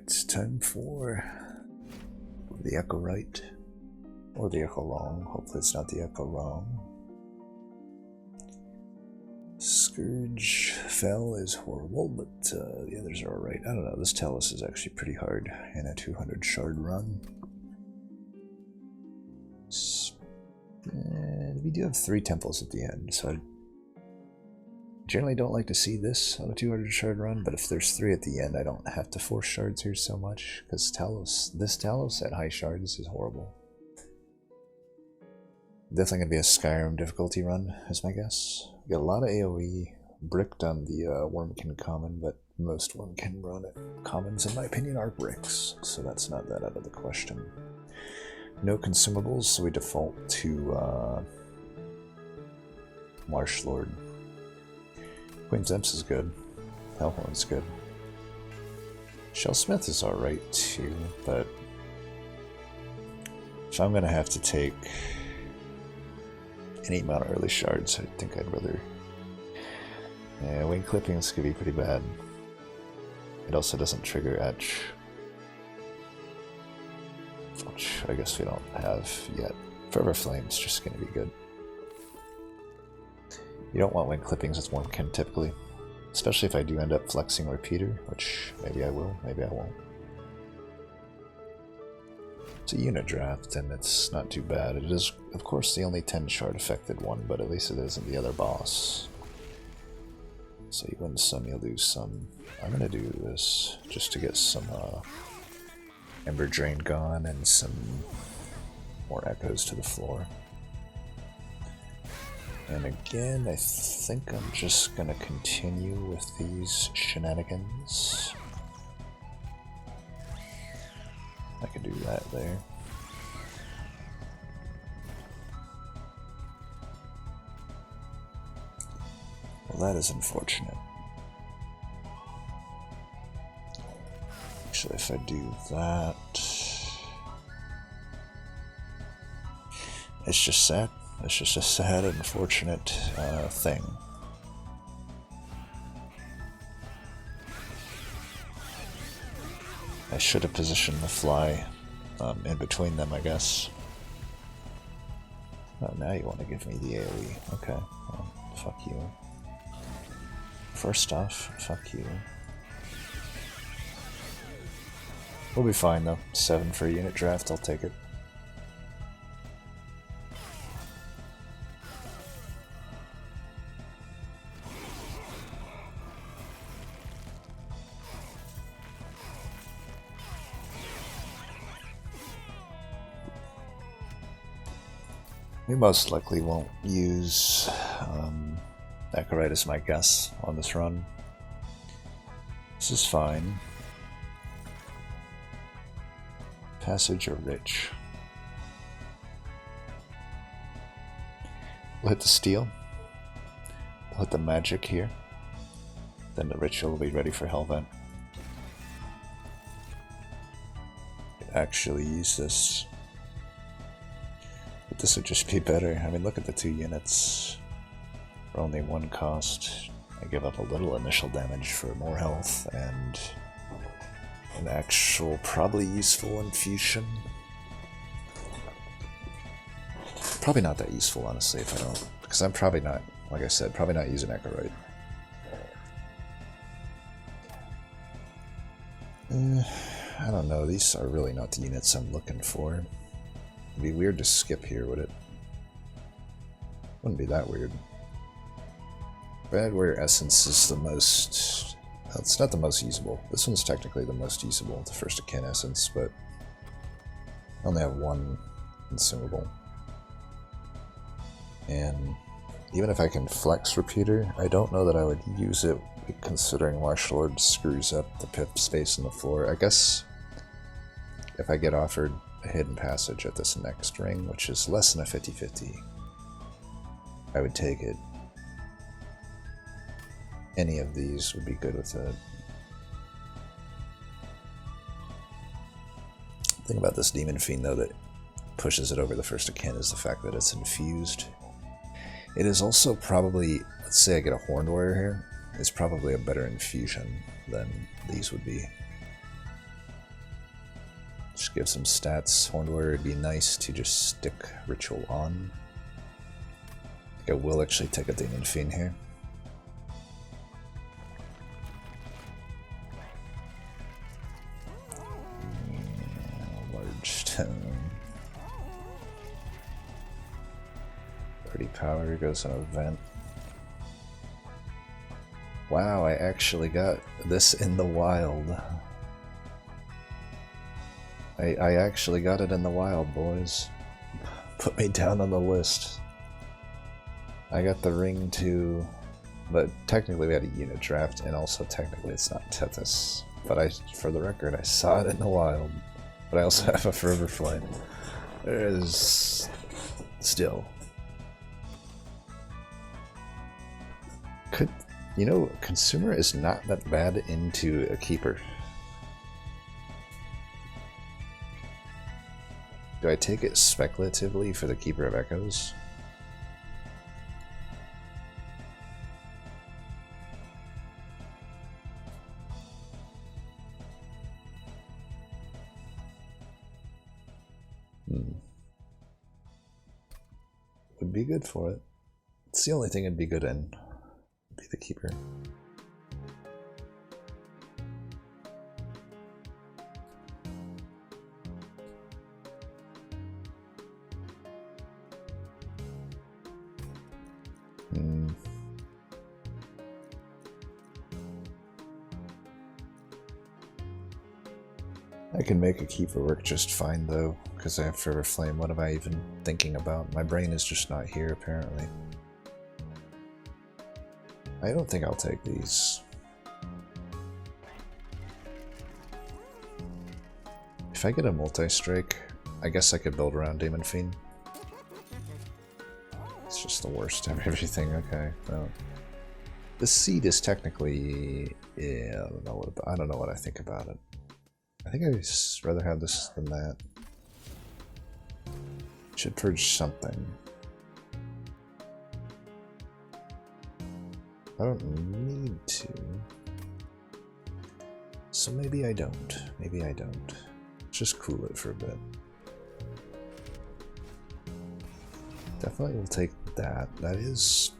Alright, time for the Echo Right. Or the Echo Wrong. Hopefully it's not the Echo Wrong. Scourge Fell is horrible, but the others are alright. I don't know, this Talus is actually pretty hard in a 200 shard run. We do have 3 temples at the end, so I generally don't like to see this on a 200 shard run, but if there's 3 at the end, I don't have to force shards here so much, because this Talos at high shards is horrible. Definitely going to be a Skyrim difficulty run, is my guess. We got a lot of AoE bricked on the Wormkin common, but most Wormkin run commons, in my opinion, are bricks, so that's not that out of the question. No consumables, so we default to Marshlord. Queen's Imps is good. Hellhorn's good. Shellsmith is alright too, but if I'm gonna have to take any amount of early shards, I think I'd rather... Yeah, wing clippings could be pretty bad. It also doesn't trigger Etch, which I guess we don't have yet. Forever Flame's just gonna be good. You don't want wing clippings with Wormkin typically, especially if I do end up flexing Repeater, which maybe I will, maybe I won't. It's a unit draft and it's not too bad. It is, of course, the only 10 shard affected one, but at least it isn't the other boss. So you win some, you'll lose some. I'm gonna do this just to get some Ember Drain gone and some more echoes to the floor. And again, I think I'm just gonna continue with these shenanigans. I could do that there. Well, that is unfortunate. Actually, if I do that... It's just sad. It's just a sad, unfortunate thing. I should have positioned the fly in between them, I guess. Oh, now you want to give me the AoE. Okay, well, fuck you. First off, fuck you. We'll be fine though. 7 for a unit draft, I'll take it. We most likely won't use Echorite as my guess on this run. This is fine. Passage or Rich? We'll hit the Steel. We'll hit the Magic here. Then the Ritual will be ready for Hellvent. Actually use this. But this would just be better. I mean, look at the 2 units. For only 1 cost. I give up a little initial damage for more health and an actual, probably useful infusion. Probably not that useful, honestly, if I don't. Because I'm probably not, like I said, probably not using Echorite. I don't know, these are really not the units I'm looking for. It'd be weird to skip here, would it? Wouldn't be that weird. Bad Warrior Essence is the most... Well, it's not the most usable. This one's technically the most usable, the First of Kin Essence, but I only have 1 consumable. And even if I can flex Repeater, I don't know that I would use it, considering Marshlord screws up the pip space in the floor. I guess if I get offered a hidden passage at this next ring, which is less than a 50-50, I would take it. Any of these would be good with it. The thing about this Demon Fiend, though, that pushes it over the First of Kin is the fact that it's infused. It is also probably, let's say I get a Horned Warrior here, it's probably a better infusion than these would be. Just give some stats. Horned Warrior would be nice to just stick Ritual on. I think I will actually take a Demon Fiend here. Large Tome. Pretty Power goes on Event. Wow, I actually got this in the wild. I actually got it in the wild, boys. Put me down on the list. I got the ring too, but technically we had a unit draft, and also technically it's not Tethys. But for the record, I saw it in the wild. But I also have a Forever Flame. There is still. You know, Consumer is not that bad into a Keeper. Do I take it speculatively for the Keeper of Echoes? Would be good for it. It's the only thing it'd be good in. Be the Keeper. I can make a Keeper work just fine though, because I have Forever Flame. What am I even thinking about? My brain is just not here apparently. I don't think I'll take these. If I get a multi-strike, I guess I could build around Demon Fiend. It's just the worst of everything. Okay, well, the seed is technically, yeah, I don't know what I think about it. I think I'd rather have this than that. Should purge something. I don't need to. So maybe I don't. Maybe I don't. Just cool it for a bit. Definitely will take that. That is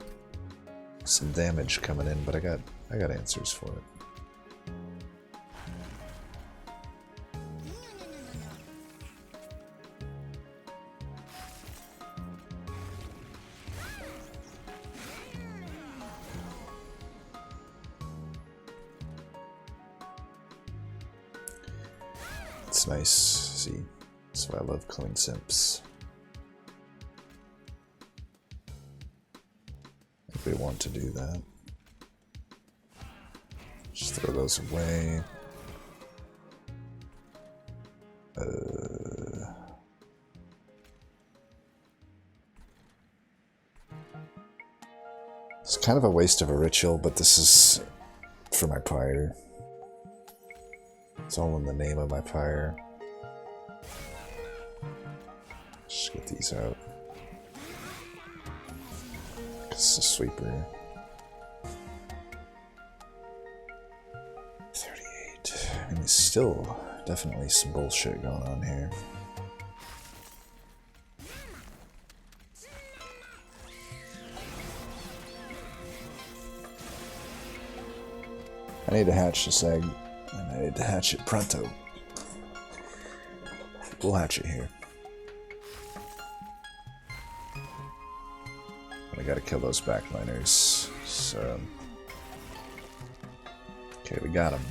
some damage coming in, but I got answers for it. It's nice. See, that's why I love clean simps. If we want to do that, just throw those away. It's kind of a waste of a ritual, but this is for my pyre. It's all in the name of my pyre. Just get these out. It's a sweeper. 38. I mean, there's still definitely some bullshit going on here. I need to hatch this egg. And I need to hatch it pronto. We'll hatch it here. I gotta kill those backliners. So, okay, we got him.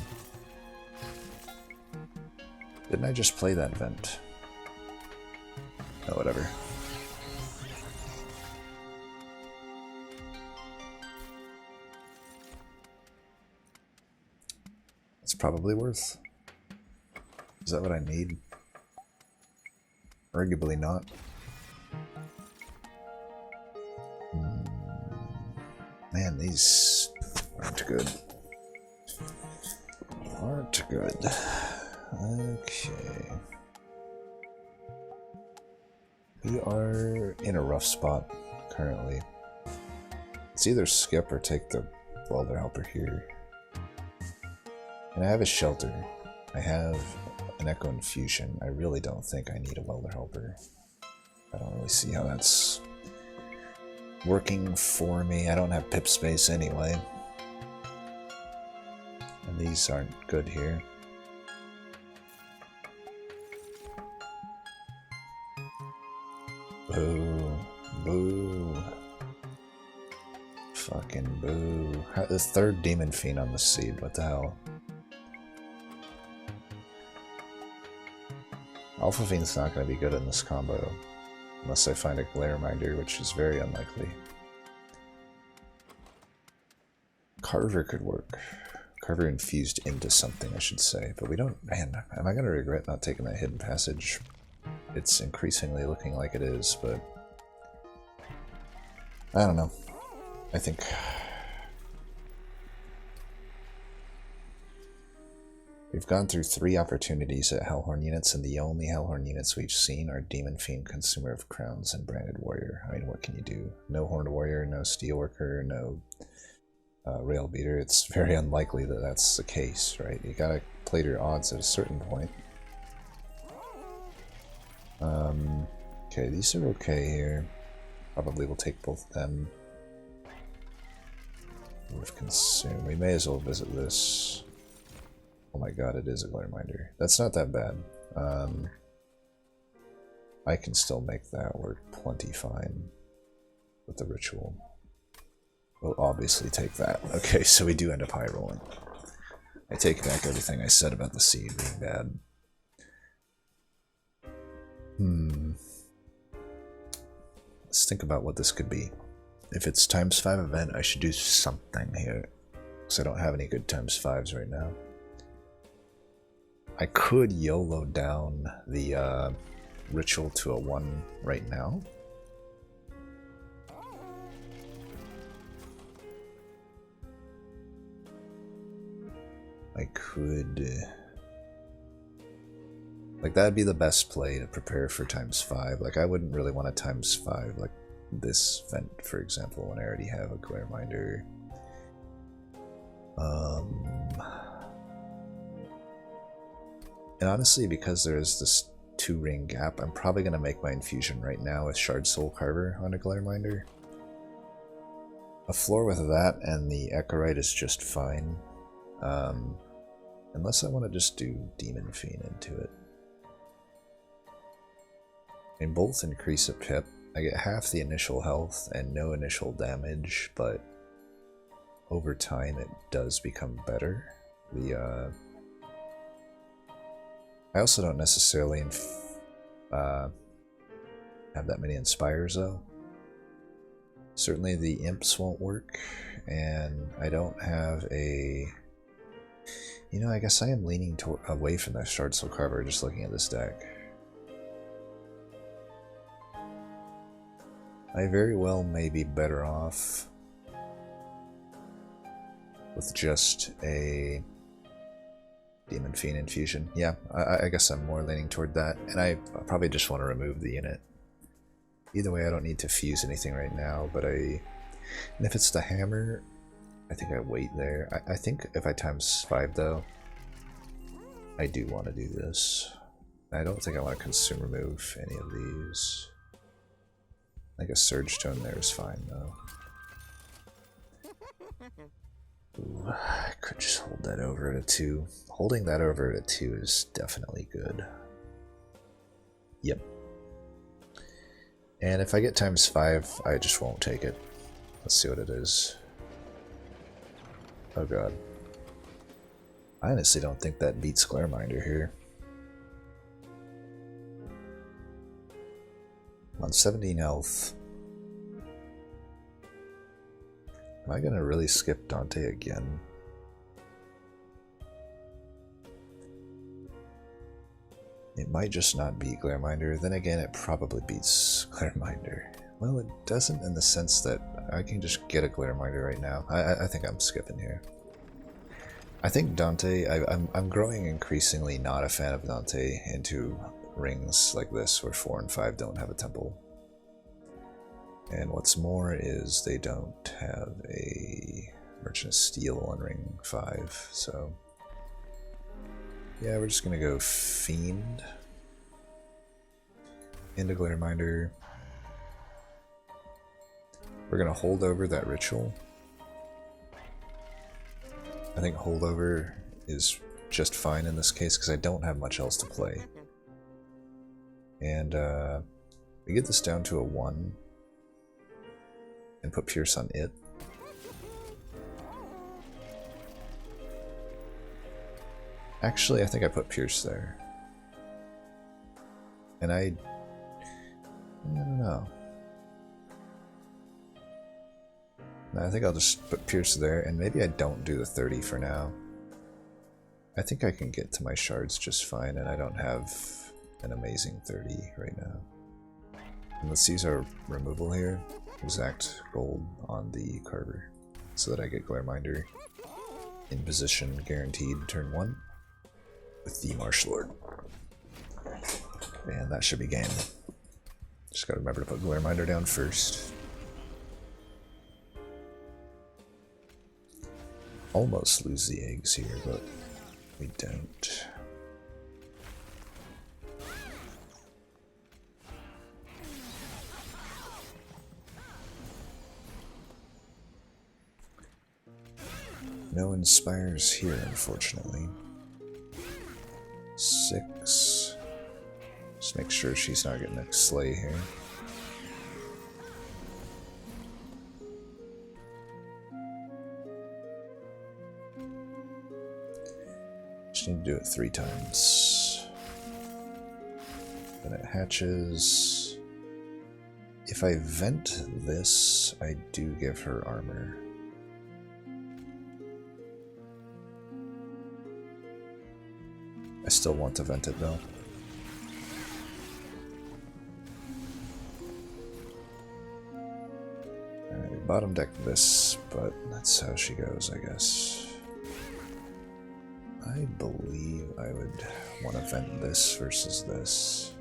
Didn't I just play that vent? Oh, whatever. It's probably worth. Is that what I need? Arguably not. Man, these aren't good. Aren't good. Okay. We are in a rough spot currently. It's either skip or take the Welder Helper here. And I have a shelter. I have a an Echo Infusion, I really don't think I need a Welder Helper. I don't really see how that's working for me. I don't have pip space anyway. And these aren't good here. Boo. Boo. Fucking boo. The third Demon Fiend on the seed, what the hell? Alpha Fiend's not going to be good in this combo. Unless I find a Glare Reminder, which is very unlikely. Carver could work. Carver infused into something, I should say. But we don't... Man, am I going to regret not taking that Hidden Passage? It's increasingly looking like it is, but... I don't know. I think... We've gone through 3 opportunities at Hellhorn units, and the only Hellhorn units we've seen are Demon Fiend, Consumer of Crowns, and Branded Warrior. I mean, what can you do? No Horned Warrior, no Steelworker, no Rail Beater. It's very unlikely that that's the case, right? You gotta play your odds at a certain point. Okay, these are okay here. Probably will take both of them. We've consumed. We may as well visit this. Oh my god, it is a Glare Reminder. That's not that bad. I can still make that work plenty fine with the ritual. We'll obviously take that. Okay, so we do end up high rolling. I take back everything I said about the seed being bad. Let's think about what this could be. If it's ×5 event, I should do something here. Because I don't have any good ×5s right now. I could YOLO down the ritual to a 1 right now. I could... like, that'd be the best play to prepare for ×5. Like, I wouldn't really want a ×5, like this vent, for example, when I already have a Glare Reminder. And honestly, because there is this 2-ring gap, I'm probably going to make my infusion right now with Shard Soul Carver on a Glare Reminder. A floor with that and the Echorite is just fine. Unless I want to just do Demon Fiend into it. And both increase a pip. I get half the initial health and no initial damage, but over time it does become better. I also don't necessarily have that many Inspires though. Certainly the Imps won't work, and I don't have a... You know, I guess I am leaning away from that Shard Soul Carver just looking at this deck. I very well may be better off with just a Demon Fiend infusion. Yeah, I guess I'm more leaning toward that, and I probably just want to remove the unit. Either way, I don't need to fuse anything right now, but and if it's the hammer, I think I wait there. I think if I ×5 though, I do want to do this. I don't think I want to consume remove any of these. Like a Surge Stone there is fine though. Ooh, I could just hold that over at a 2. Holding that over at a 2 is definitely good. Yep. And if I get ×5, I just won't take it. Let's see what it is. Oh god. I honestly don't think that beats Glare Reminder here. I'm on 17 health. Am I gonna really skip Dante again? It might just not beat Glare Reminder. Then again, it probably beats Glare Reminder. Well, it doesn't in the sense that I can just get a Glare Reminder right now. I think I'm skipping here. I think Dante, I'm growing increasingly not a fan of Dante into rings like this where 4 and 5 don't have a temple. And what's more is they don't have a Merchant of Steel on ring 5, so Yeah, we're just gonna go Fiend. Into Glare Reminder. We're gonna hold over that ritual. I think holdover is just fine in this case because I don't have much else to play. And we get this down to a 1 and put Pierce on it. Actually, I think I put Pierce there. And I don't know. No, I think I'll just put Pierce there, and maybe I don't do the 30 for now. I think I can get to my shards just fine, and I don't have an amazing 30 right now. And let's use our removal here. Exact gold on the Carver, so that I get Glareminder in position, guaranteed turn 1 with the Marsh Lord. And that should be game. Just gotta remember to put Glareminder down first. Almost lose the eggs here, but we don't. No Inspires here, unfortunately. 6. Just make sure she's not getting a slay here. Just need to do it 3 times. Then it hatches. If I vent this, I do give her armor. I still want to vent it though. Alright, bottom deck this, but that's how she goes, I guess. I believe I would want to vent this versus this.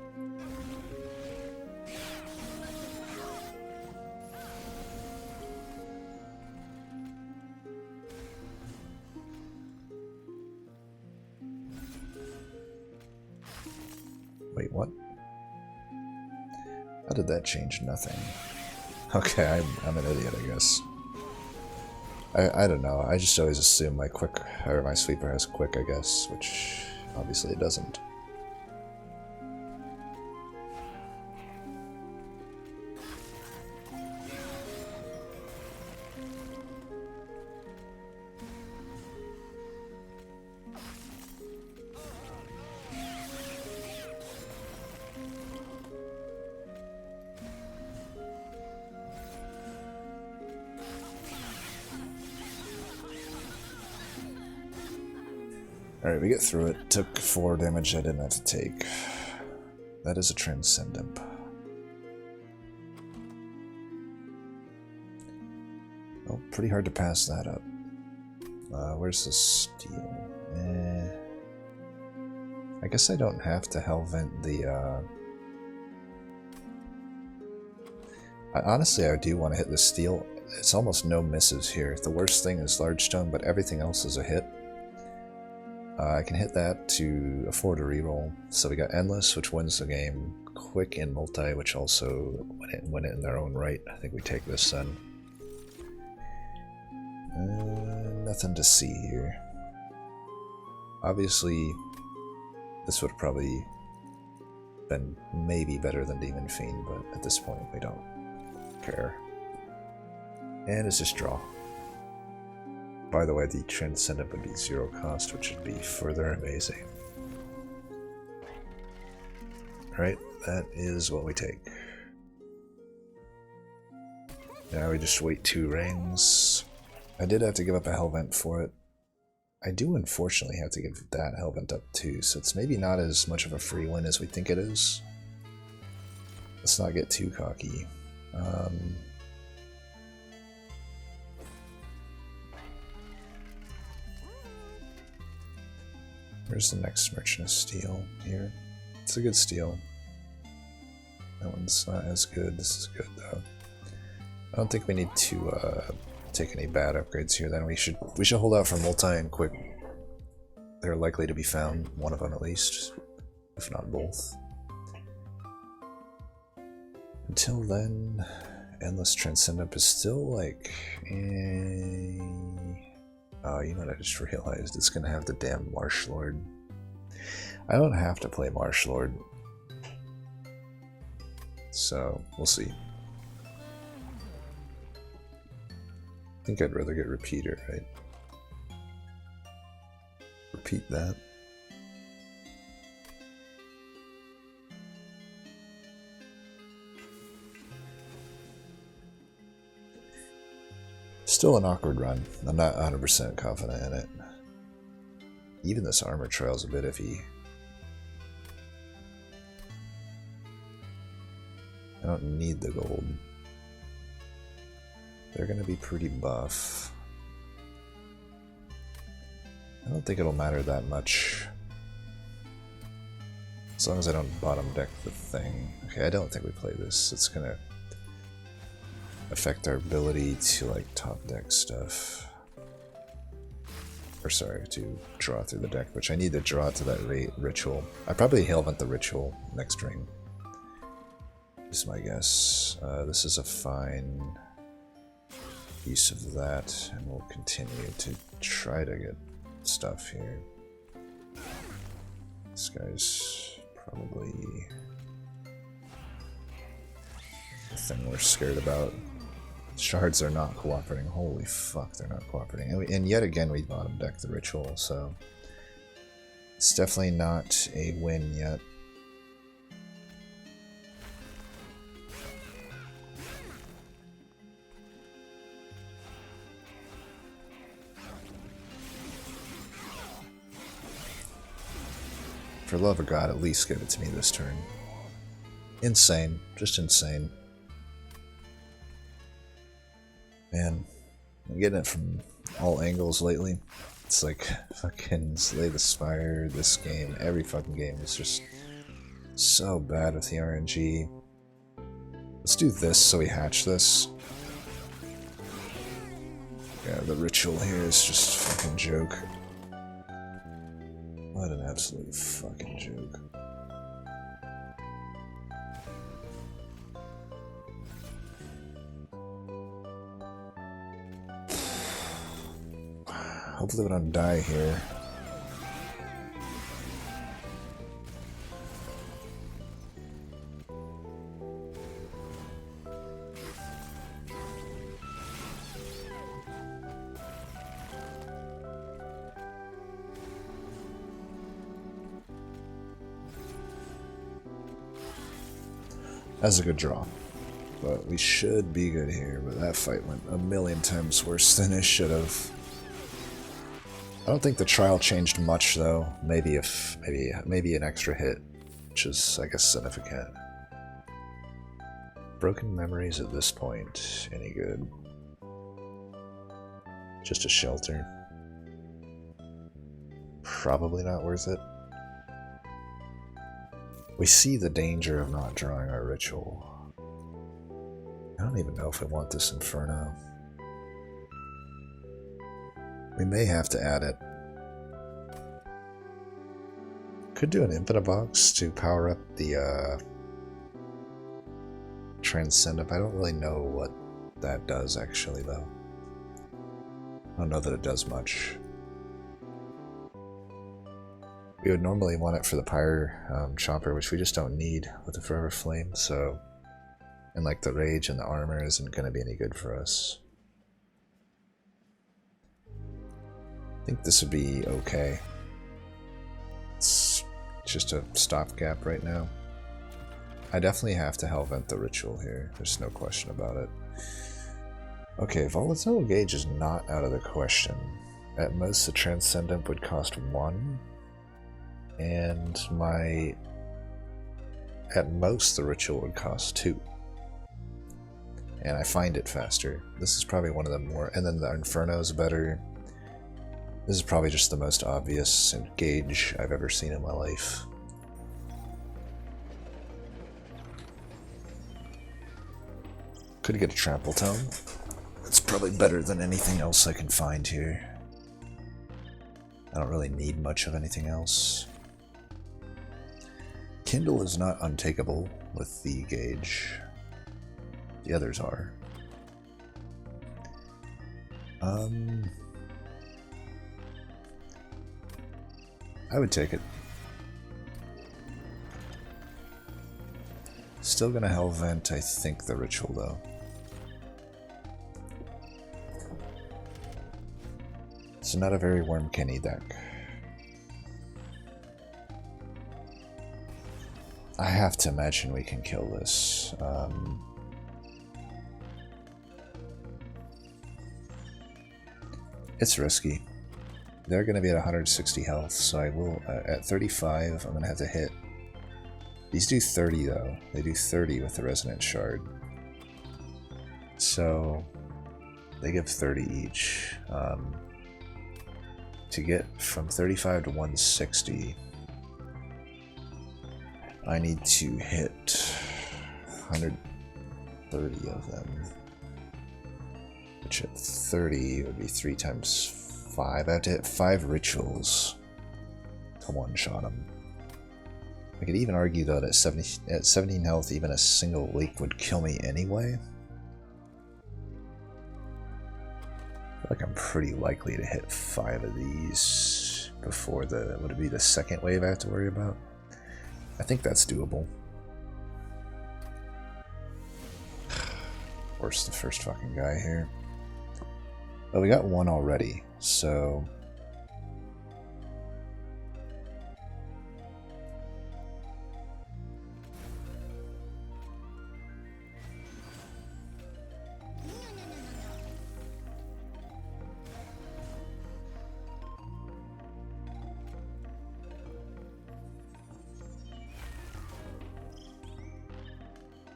Wait, what? How did that change nothing? Okay, I'm an idiot, I guess. I don't know, I just always assume my quick, or my sweeper has quick, I guess, which obviously it doesn't. Alright, we get through it. Took 4 damage I didn't have to take. That is a Transcendent. Well, pretty hard to pass that up. Where's the steel? I guess I don't have to Hellvent the... Honestly, I do want to hit the steel. It's almost no misses here. The worst thing is Large Stone, but everything else is a hit. I can hit that to afford a reroll. So we got Endless, which wins the game. Quick and Multi, which also win it in their own right. I think we take this then. Nothing to see here. Obviously, this would have probably been maybe better than Demon Fiend, but at this point we don't care. And it's just draw. By the way, the Transcendent would be 0 cost, which would be further amazing. Alright, that is what we take. Now we just wait 2 rings. I did have to give up a Hellvent for it. I do unfortunately have to give that Hellvent up too, so it's maybe not as much of a free win as we think it is. Let's not get too cocky. Where's the next Merchant of Steel? Here. It's a good steel. That one's not as good. This is good though. I don't think we need to take any bad upgrades here. Then we should hold out for Multi and Quick they're likely to be found, one of them at least, if not both. Until then, Endless Transcendent is still like, oh, you know what I just realized? It's gonna have the damn Marsh Lord. I don't have to play Marsh Lord, so we'll see. I think I'd rather get Repeater, right? Repeat that. Still an awkward run. I'm not 100% confident in it. Even this armor trail's a bit iffy. I don't need the gold. They're gonna be pretty buff. I don't think it'll matter that much. As long as I don't bottom deck the thing. Okay, I don't think we play this. It's gonna affect our ability to like top deck stuff. Or sorry, to draw through the deck, which I need to draw to that ritual. I probably Hailvent the ritual next ring. Is my guess. This is a fine use of that, and we'll continue to try to get stuff here. This guy's probably the thing we're scared about. Shards are not cooperating. Holy fuck, they're not cooperating. And yet again, we bottom deck the ritual, so it's definitely not a win yet. For love of God, at least give it to me this turn. Insane. Just insane. Man, I'm getting it from all angles lately. It's like fucking Slay the Spire, this game, every fucking game is just so bad with the RNG. Let's do this so we hatch this. Yeah, the ritual here is just a fucking joke. What an absolute fucking joke. Hopefully we don't die here. That's a good draw. But we should be good here, but that fight went a million times worse than it should have. I don't think the trial changed much though. Maybe an extra hit, which is I guess significant. Broken memories at this point, any good? Just a shelter. Probably not worth it. We see the danger of not drawing our ritual. I don't even know if I want this Inferno. We may have to add it. Could do an Infinite Box to power up the Transcendent. I don't really know what that does actually though. I don't know that it does much. We would normally want it for the Pyre Chopper, which we just don't need with the Forever Flame, so... And like the Rage and the Armor isn't going to be any good for us. I think this would be okay. It's just a stopgap right now. I definitely have to Hellvent the Ritual here, there's no question about it. Okay, Volatile Gauge is not out of the question. At most the Transcendent would cost 1. And at most the ritual would cost 2. And I find it faster. This is probably one of the more, and then the Inferno is better. This is probably just the most obvious gauge I've ever seen in my life. Could get a Trample Tome. It's probably better than anything else I can find here. I don't really need much of anything else. Kindle is not untakeable with the gauge. The others are. I would take it. Still gonna Hellvent, I think, the ritual though. It's not a very Wormkenny deck. I have to imagine we can kill this. It's risky. They're going to be at 160 health, so I will, at 35, I'm going to have to hit. These do 30 though. They do 30 with the Resonant Shard. So, they give 30 each. To get from 35 to 160, I need to hit 130 of them. Which at 30 would be 3 times 5. I have to hit 5 rituals to one-shot them. I could even argue though that at 17 health, even a single leak would kill me anyway. I feel like I'm pretty likely to hit 5 of these before the, would it be the second wave I have to worry about? I think that's doable. Where's the first fucking guy here? Well, we got one already, so...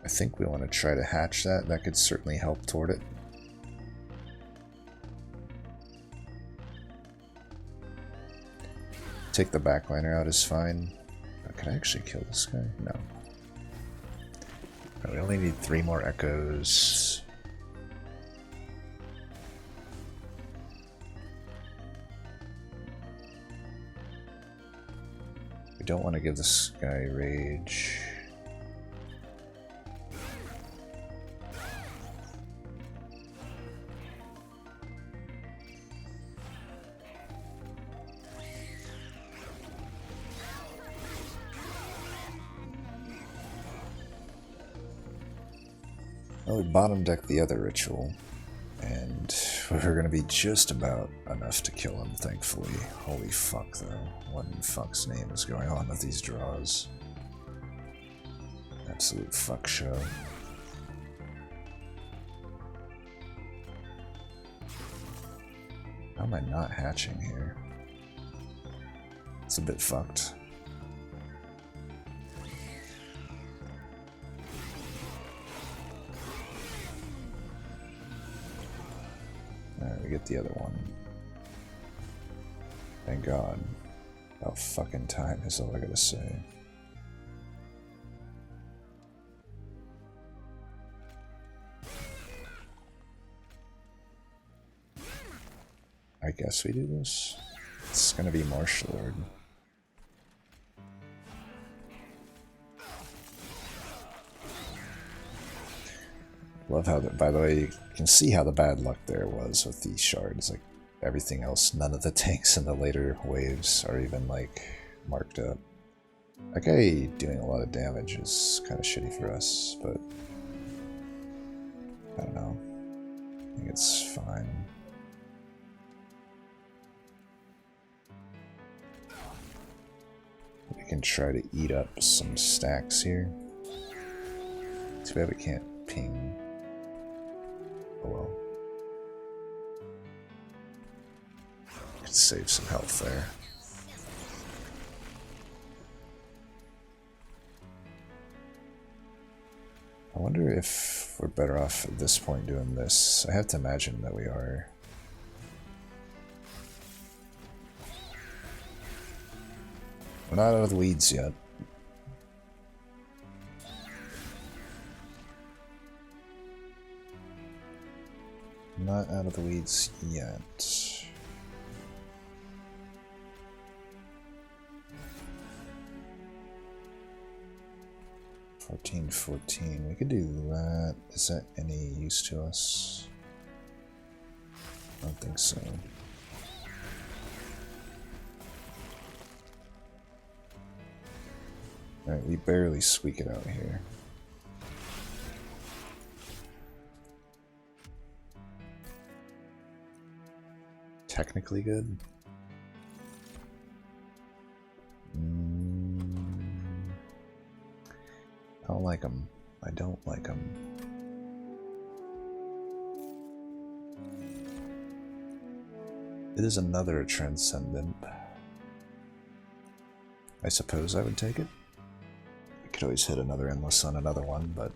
I think we want to try to hatch that. That could certainly help toward it. Take the backliner out is fine. But can I actually kill this guy? No. No, we only need 3 more echoes. We don't want to give this guy rage. Well, we bottom decked the other ritual, and we're going to be just about enough to kill him, thankfully. Holy fuck, though. What in fuck's name is going on with these draws? Absolute fuck show. How am I not hatching here? It's a bit fucked. Alright, we get the other one. Thank God. About fucking time is all I gotta say. I guess we do this. It's gonna be Marsh Lord. Love how, by the way, you can see how the bad luck there was with these shards. Like, everything else, none of the tanks in the later waves are even, like, marked up. That guy doing a lot of damage is kind of shitty for us, but I don't know. I think it's fine. We can try to eat up some stacks here. Too bad we can't ping. Oh well. Could save some health there. I wonder if we're better off at this point doing this. I have to imagine that we are. We're not out of the weeds yet. Not out of the weeds yet. 14, 14. We could do that. Is that any use to us? I don't think so. Alright, we barely squeak it out here. Technically good. I don't like them. I don't like them. It is another transcendent. I suppose I would take it. I could always hit another endless on another one, but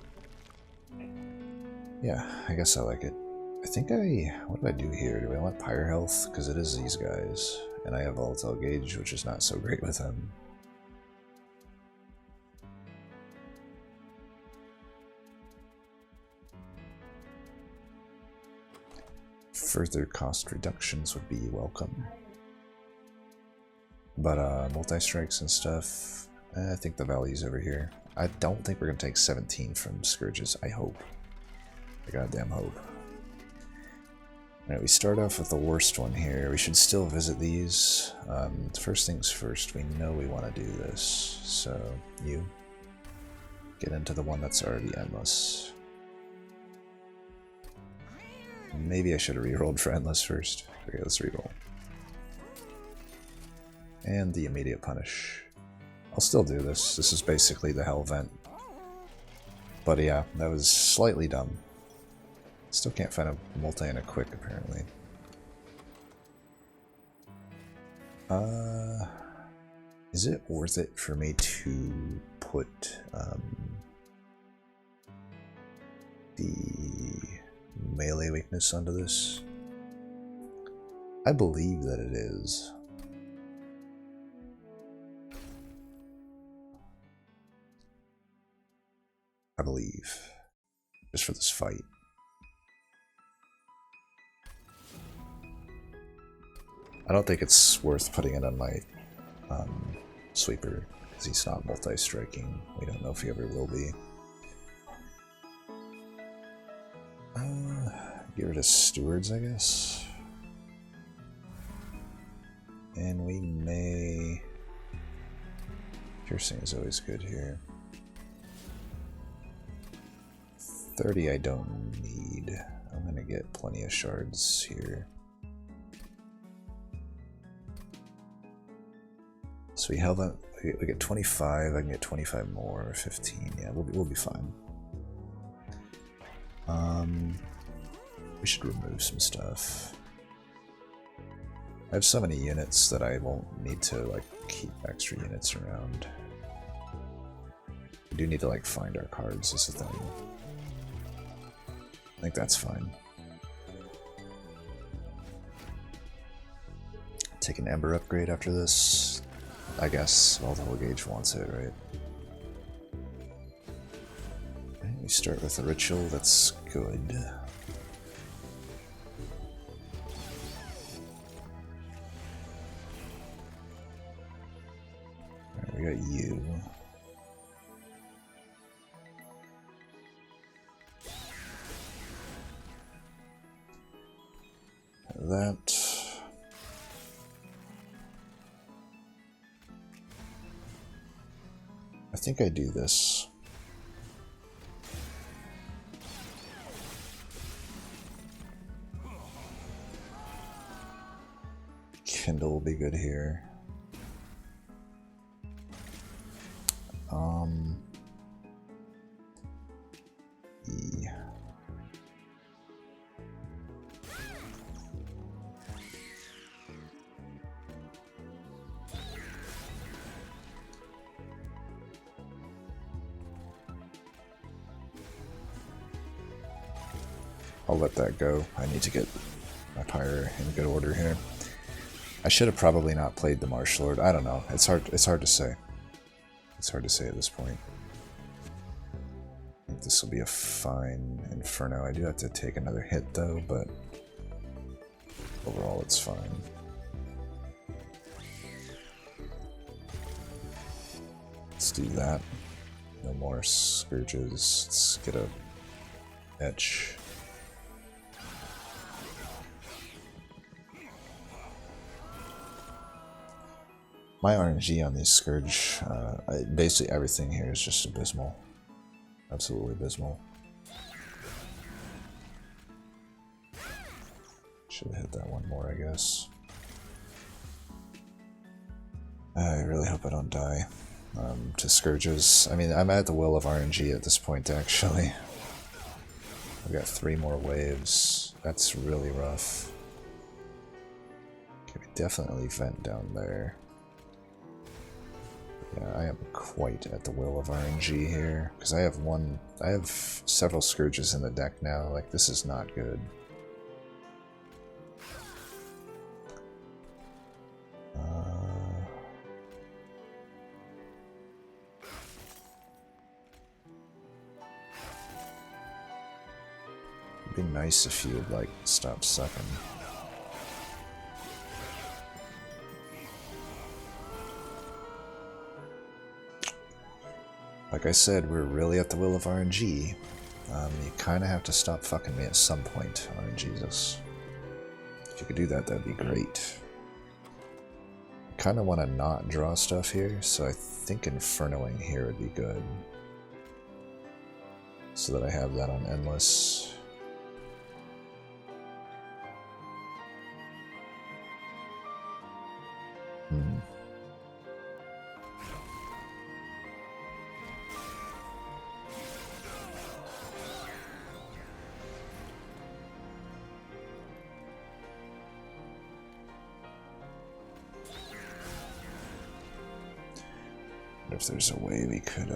yeah, I guess I like it. I think what do I do here? Do I want Pyre Health? Because it is these guys, and I have Volatile Gauge, which is not so great with him. Further cost reductions would be welcome. But multi-strikes and stuff, I think the value's over here. I don't think we're going to take 17 from Scourges, I hope. I goddamn hope. Alright, we start off with the worst one here. We should still visit these. First things first, we know we want to do this. So, you get into the one that's already endless. Maybe I should have rerolled for endless first. Okay, let's reroll. And the immediate punish. I'll still do this. This is basically the hell vent. But yeah, that was slightly dumb. Still can't find a multi and a quick, apparently. Is it worth it for me to put the melee weakness onto this? I believe that it is. I believe. Just for this fight. I don't think it's worth putting it on my sweeper, because he's not multi-striking. We don't know if he ever will be. Get rid of stewards, I guess. And we may... Piercing is always good here. 30 I don't need. I'm gonna get plenty of shards here. So we held on. We get 25. I can get 25 more. 15. Yeah, we'll be fine. We should remove some stuff. I have so many units that I won't need to like keep extra units around. We do need to like find our cards is the thing. I think that's fine. Take an Ember upgrade after this. I guess Volatile Gauge wants it, right? Okay, we start with a ritual, that's good. Alright, we got you. That. I think I do this. Kindle will be good here. E. I'll let that go. I need to get my pyre in good order here. I should have probably not played the Martial Lord. I don't know. It's hard to say. It's hard to say at this point. I think this will be a fine Inferno. I do have to take another hit though, but overall it's fine. Let's do that. No more Scourges. Let's get a etch. My RNG on these Scourge, basically everything here is just abysmal. Absolutely abysmal. Should have hit that one more, I guess. I really hope I don't die to Scourges. I mean, I'm at the will of RNG at this point, actually. I've got 3 more waves. That's really rough. Okay, we definitely vent down there. Yeah, I am quite at the will of RNG here, because I have several Scourges in the deck now. Like, this is not good. It'd be nice if you would, like, stop sucking. Like I said, we're really at the will of RNG. You kind of have to stop fucking me at some point, RNGesus. If you could do that, that'd be great. I kind of want to not draw stuff here, so I think Infernoing here would be good. So that I have that on Endless. If there's a way we could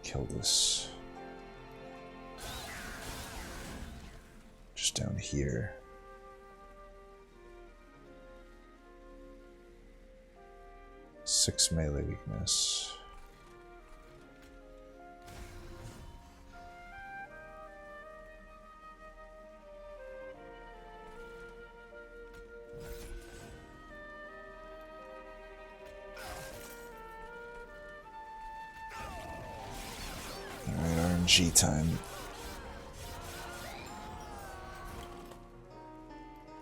kill this just down here. Six melee weakness. G time.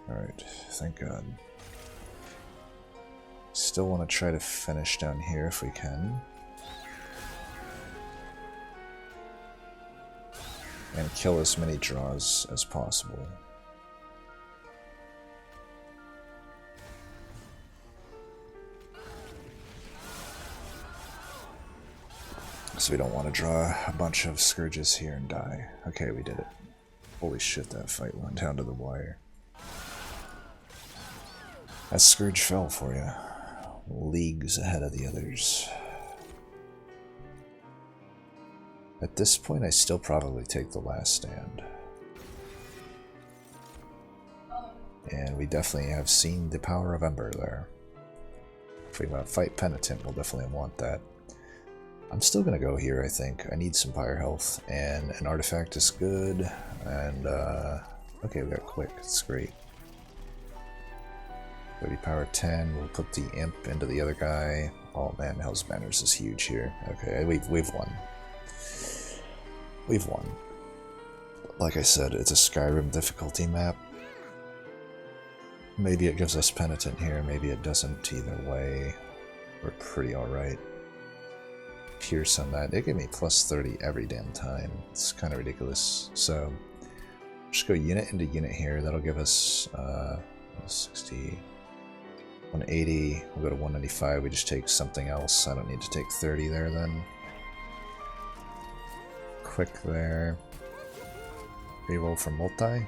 Alright, thank God. Still want to try to finish down here if we can. And kill as many draws as possible. So we don't want to draw a bunch of Scourges here and die. Okay, we did it. Holy shit, that fight went down to the wire. That Scourge fell for you. Leagues ahead of the others. At this point, I still probably take the last stand. And we definitely have seen the power of Ember there. If we want to fight Penitent, we'll definitely want that. I'm still gonna go here, I think. I need some fire health, and an artifact is good, and okay, we got quick, it's great. 30 power 10, we'll put the imp into the other guy. Oh man, Hell's Banners is huge here. Okay, we've won. We've won. Like I said, it's a Skyrim difficulty map. Maybe it gives us Penitent here, maybe it doesn't. Either way, we're pretty alright. Pierce on that. They give me plus 30 every damn time. It's kind of ridiculous. So just go unit into unit here. That'll give us 60, 180. We'll go to 195. We just take something else. I don't need to take 30 there then. Quick there. Reroll for multi.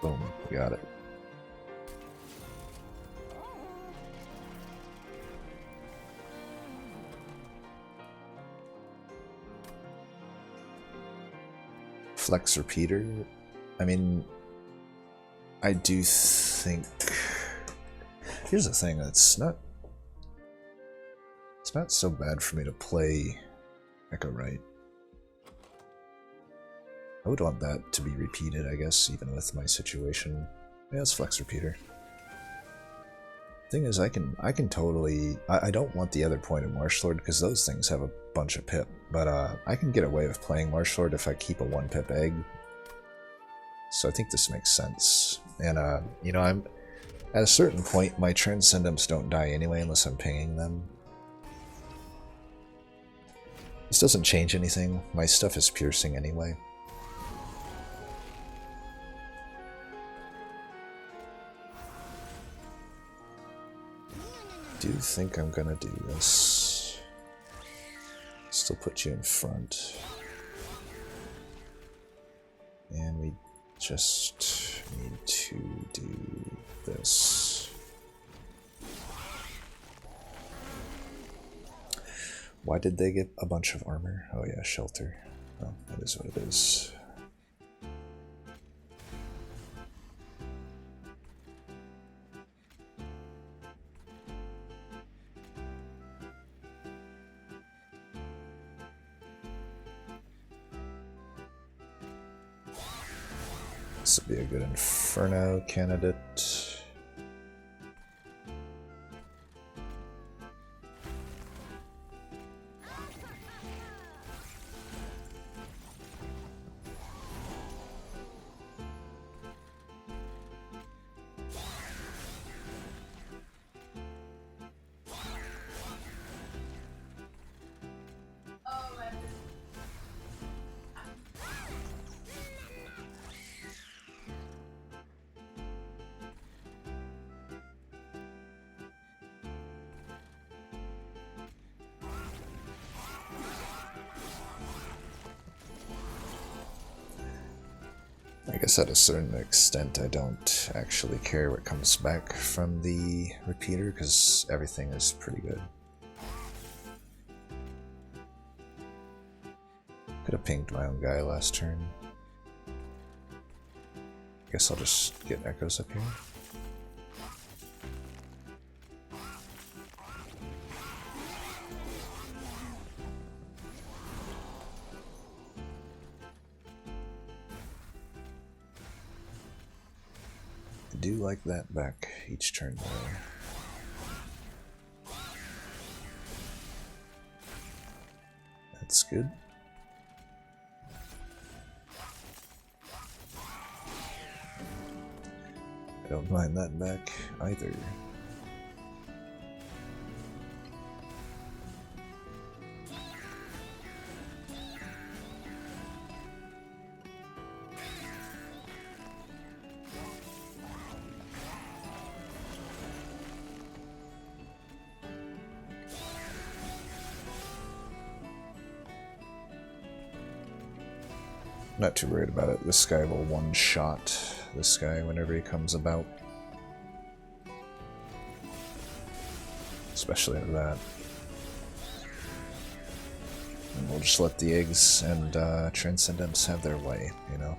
Boom. We got it. Flex repeater. I mean, I do think. Here's the thing. It's not so bad for me to play Echo Right. I would want that to be repeated, I guess, even with my situation. Yeah, it's Flex repeater. Thing is, I can totally. I don't want the other point of Marshallord because those things have a bunch of pip, but I can get away with playing Marshallord if I keep a 1-pip egg. So I think this makes sense. And you know, I'm at a certain point, my Transcendents don't die anyway unless I'm pinging them. This doesn't change anything. My stuff is piercing anyway. Do you think I'm gonna do this? Still put you in front. And we just need to do this. Why did they get a bunch of armor? Oh yeah, shelter. Oh, that is what it is. This would be a good Inferno candidate. I guess at a certain extent I don't actually care what comes back from the repeater because everything is pretty good. Could have pinged my own guy last turn. Guess I'll just get echoes up here. I do like that back each turn though. That's good. I don't mind that back either. Not too worried about it. This guy will one-shot this guy whenever he comes about. Especially with that. And we'll just let the eggs and Transcendents have their way, you know?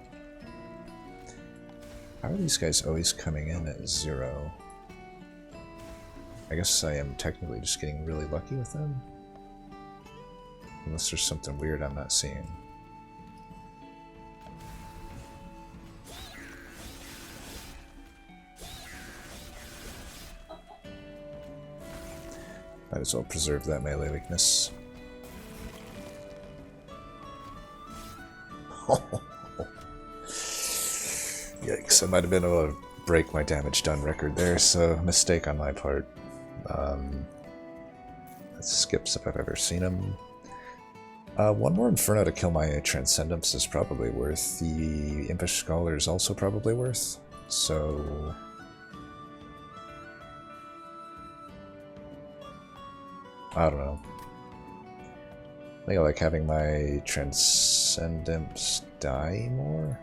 How are these guys always coming in at 0? I guess I am technically just getting really lucky with them? Unless there's something weird I'm not seeing. Might as well preserve that melee weakness. Yikes, I might have been able to break my damage done record there, so mistake on my part. That skips if I've ever seen him. One more Inferno to kill my Transcendence is probably worth. The Impish Scholar is also probably worth, so... I don't know. I think I like having my Transcendence die more.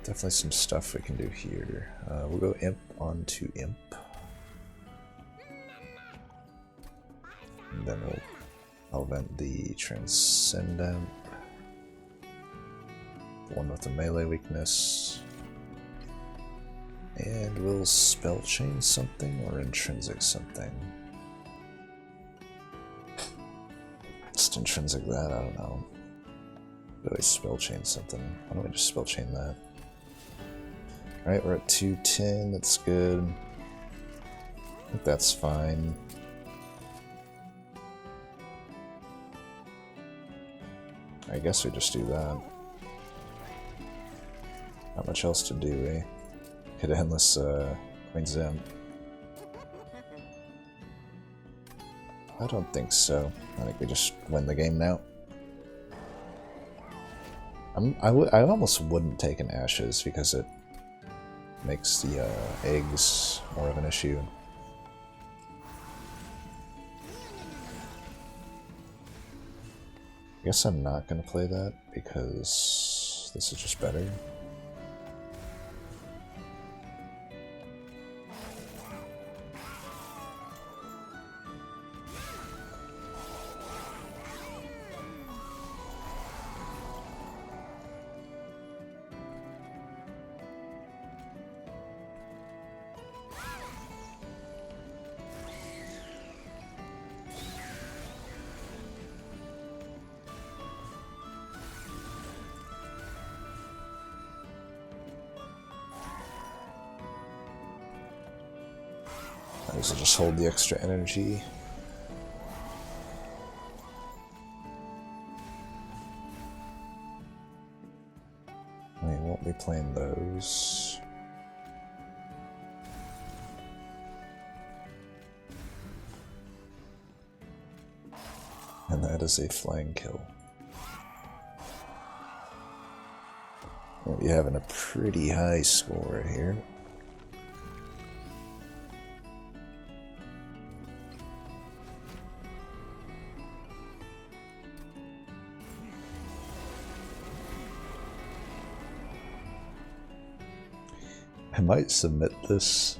Definitely some stuff we can do here. We'll go Imp onto Imp. And then I'll vent the Transcendent. The one with the melee weakness. And we'll spell chain something or intrinsic something. just intrinsic that? I don't know. Do I spell chain something? Why don't we just spell chain that? Alright, we're at 210, that's good. I think that's fine. I guess we just do that. Not much else to do, eh? Hit endless coin zam. I don't think so. I think we just win the game now. I almost wouldn't take an Ashes because it makes the eggs more of an issue. I guess I'm not going to play that because this is just better. Might as well just hold the extra energy. We won't be playing those. And that is a flying kill. We'll be having a pretty high score here. I might submit this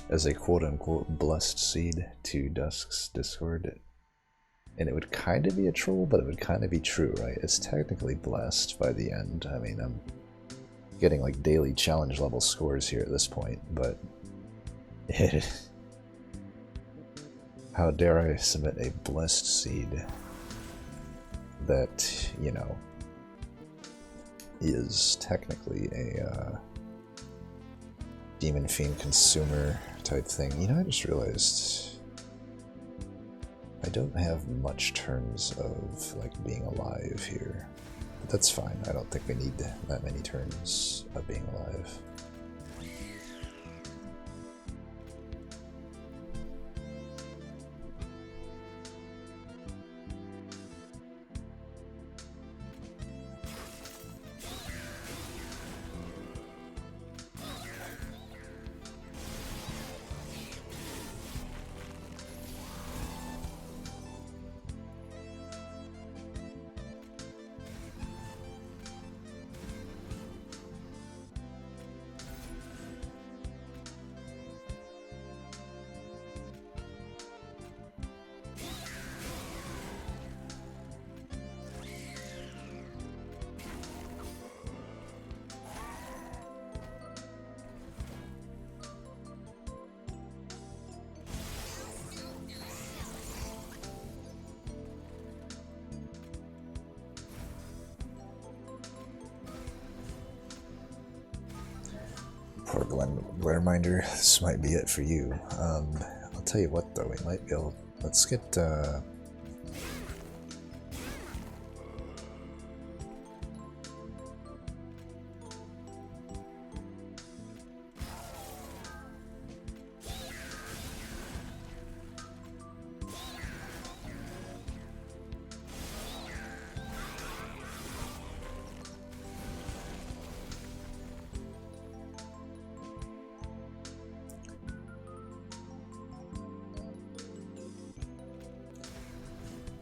as a quote-unquote blessed seed to Dusk's Discord, and it would kind of be a troll, but it would kind of be true, right? It's technically blessed by the end. I mean, I'm getting like daily challenge level scores here at this point, but how dare I submit a blessed seed that, you know, is technically a Demon Fiend consumer type thing. You know, I just realized I don't have much turns of like being alive here. But that's fine. I don't think we need that many turns of being alive. Poor Glenn Reminder, this might be it for you. I'll tell you what though, we might be able, let's get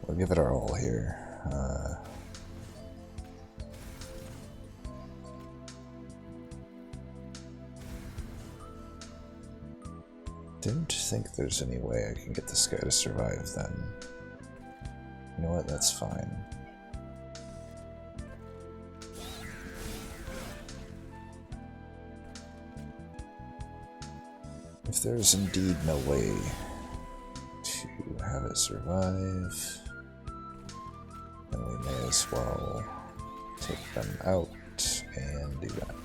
we'll give it our all here. Don't think there's any way I can get this guy to survive then. You know what, that's fine. If there's indeed no way to have it survive, as well. Take them out and do that.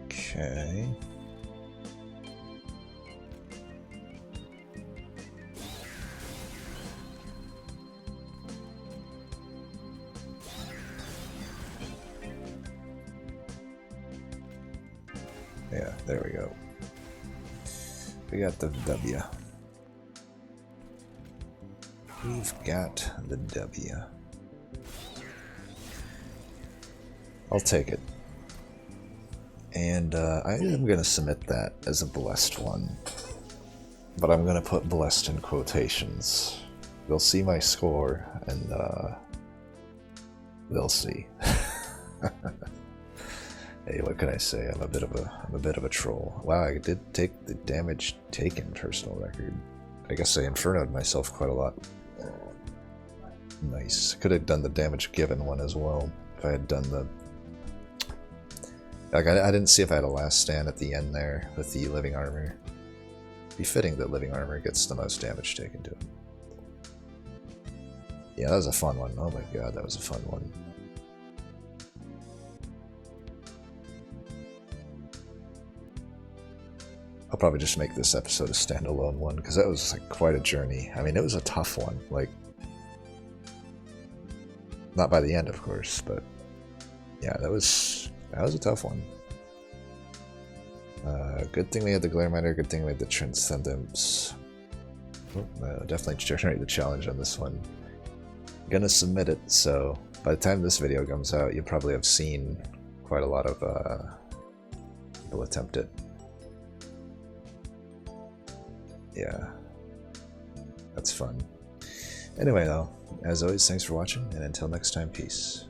Okay. Yeah, there we go. We got the W. We've got the W. I'll take it. And I am going to submit that as a blessed one. But I'm going to put blessed in quotations. They'll see my score, and they'll see. Hey, what can I say? I'm a bit of a troll. Wow, I did take the damage taken personal record. I guess I infernoed myself quite a lot. Nice. Could have done the damage given one as well if I had done the. Like I didn't see if I had a last stand at the end there with the living armor. Be fitting that living armor gets the most damage taken to it. Yeah, that was a fun one. Oh my god, that was a fun one. I'll probably just make this episode a standalone one, because that was like quite a journey. I mean, it was a tough one. Like, not by the end, of course, but yeah, that was a tough one. Good thing we had the Glare Miner, good thing we had the Transcendence. Definitely generate the challenge on this one. Gonna submit it, so by the time this video comes out, you'll probably have seen quite a lot of people attempt it. Yeah, that's fun. Anyway though, as always, thanks for watching, and until next time, peace.